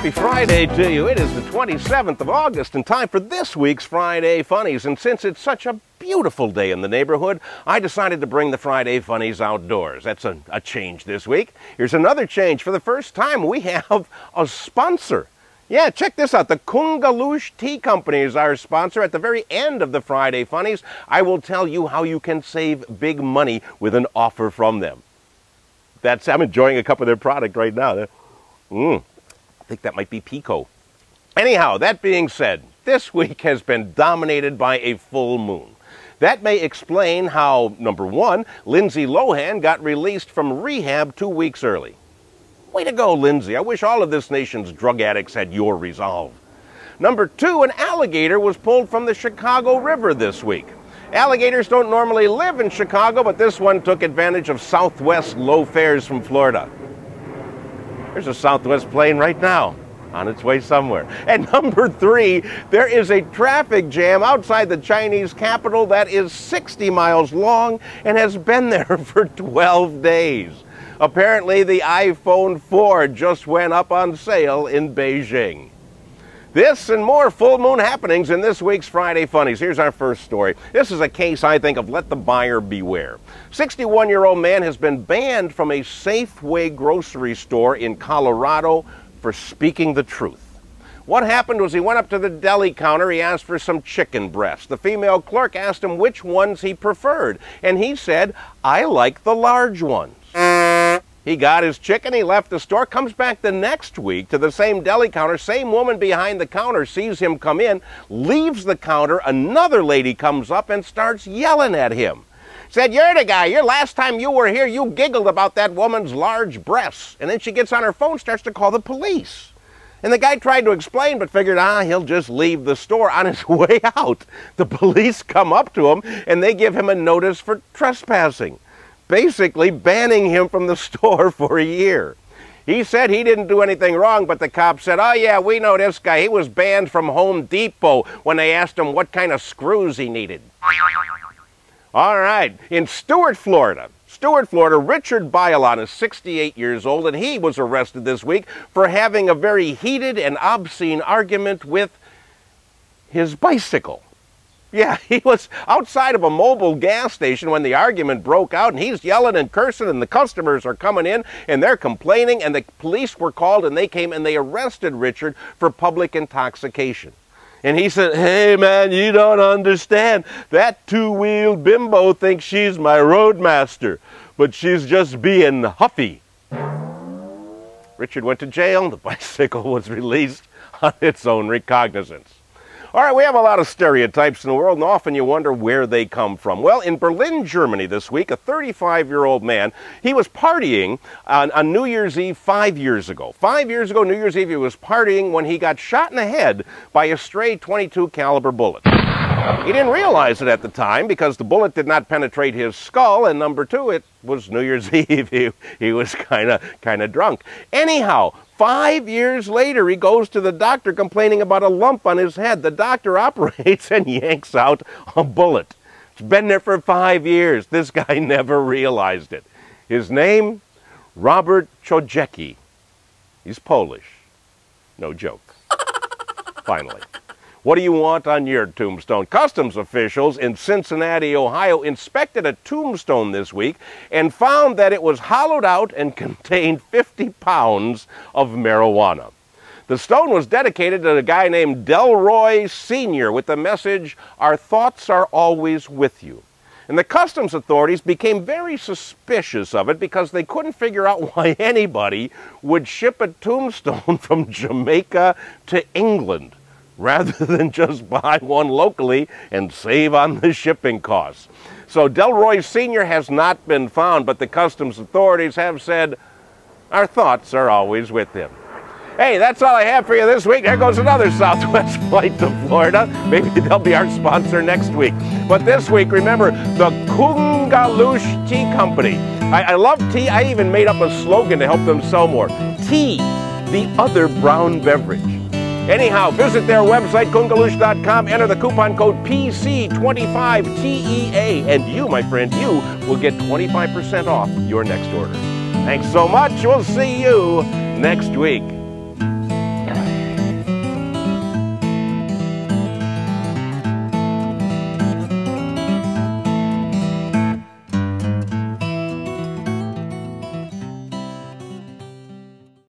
Happy Friday to you. It is the 27th of August and time for this week's Friday Funnies. And since it's such a beautiful day in the neighborhood, I decided to bring the Friday Funnies outdoors. That's a change this week. Here's another change. For the first time, we have a sponsor. Yeah, check this out. The Kungaloosh Tea Company is our sponsor. At the very end of the Friday Funnies, I will tell you how you can save big money with an offer from them. I'm enjoying a cup of their product right now. I think that might be Pico. Anyhow, that being said, this week has been dominated by a full moon. That may explain how, number one, Lindsay Lohan got released from rehab 2 weeks early. Way to go, Lindsay. I wish all of this nation's drug addicts had your resolve. Number two, an alligator was pulled from the Chicago River this week. Alligators don't normally live in Chicago, but this one took advantage of Southwest low fares from Florida. There's a Southwest plane right now, on its way somewhere. And number three, there is a traffic jam outside the Chinese capital that is 60 miles long and has been there for 12 days. Apparently, the iPhone 4 just went up on sale in Beijing. This and more full moon happenings in this week's Friday Funnies. Here's our first story. This is a case, I think, of let the buyer beware. 61-year-old man has been banned from a Safeway grocery store in Colorado for speaking the truth. What happened was he went up to the deli counter. He asked for some chicken breasts. The female clerk asked him which ones he preferred, and he said, "I like the large ones." He got his chicken, he left the store, comes back the next week to the same deli counter. Same woman behind the counter sees him come in, leaves the counter. Another lady comes up and starts yelling at him. Said, "You're the guy. Last time you were here, you giggled about that woman's large breasts." And then she gets on her phone, starts to call the police. And the guy tried to explain, but figured, he'll just leave the store. On his way out, the police come up to him, and they give him a notice for trespassing, basically banning him from the store for a year. He said he didn't do anything wrong, but the cops said, "Oh yeah, we know this guy. He was banned from Home Depot when they asked him what kind of screws he needed." All right, in Stuart, Florida, Richard Bialon is 68 years old, and he was arrested this week for having a very heated and obscene argument with his bicycle. Yeah, he was outside of a mobile gas station when the argument broke out, and he's yelling and cursing, and the customers are coming in, and they're complaining, and the police were called, and they came, and they arrested Richard for public intoxication. And he said, "Hey, man, you don't understand. That two-wheeled bimbo thinks she's my roadmaster, but she's just being huffy." Richard went to jail. The bicycle was released on its own recognizance. All right, we have a lot of stereotypes in the world, and often you wonder where they come from. Well, in Berlin, Germany this week, a 35-year-old man, he was partying on New Year's Eve 5 years ago. 5 years ago, New Year's Eve, he was partying when he got shot in the head by a stray .22 caliber bullet. He didn't realize it at the time because the bullet did not penetrate his skull, and number two, it was New Year's Eve. He was kind of drunk. Anyhow, 5 years later, he goes to the doctor complaining about a lump on his head. The doctor operates and yanks out a bullet. It's been there for 5 years. This guy never realized it. His name, Robert Chojecki. He's Polish. No joke. Finally. What do you want on your tombstone? Customs officials in Cincinnati, Ohio, inspected a tombstone this week and found that it was hollowed out and contained 50 pounds of marijuana. The stone was dedicated to a guy named Delroy Sr. with the message, "Our thoughts are always with you." And the customs authorities became very suspicious of it because they couldn't figure out why anybody would ship a tombstone from Jamaica to England, rather than just buy one locally and save on the shipping costs. So Delroy Sr. has not been found, but the customs authorities have said, our thoughts are always with him. Hey, that's all I have for you this week. There goes another Southwest flight to Florida. Maybe they'll be our sponsor next week. But this week, remember, the Kungaloosh Tea Company. I love tea. I even made up a slogan to help them sell more. Tea, the other brown beverage. Anyhow, visit their website, kungaloosh.com, enter the coupon code PC25TEA, and you, my friend, you will get 25% off your next order. Thanks so much. We'll see you next week.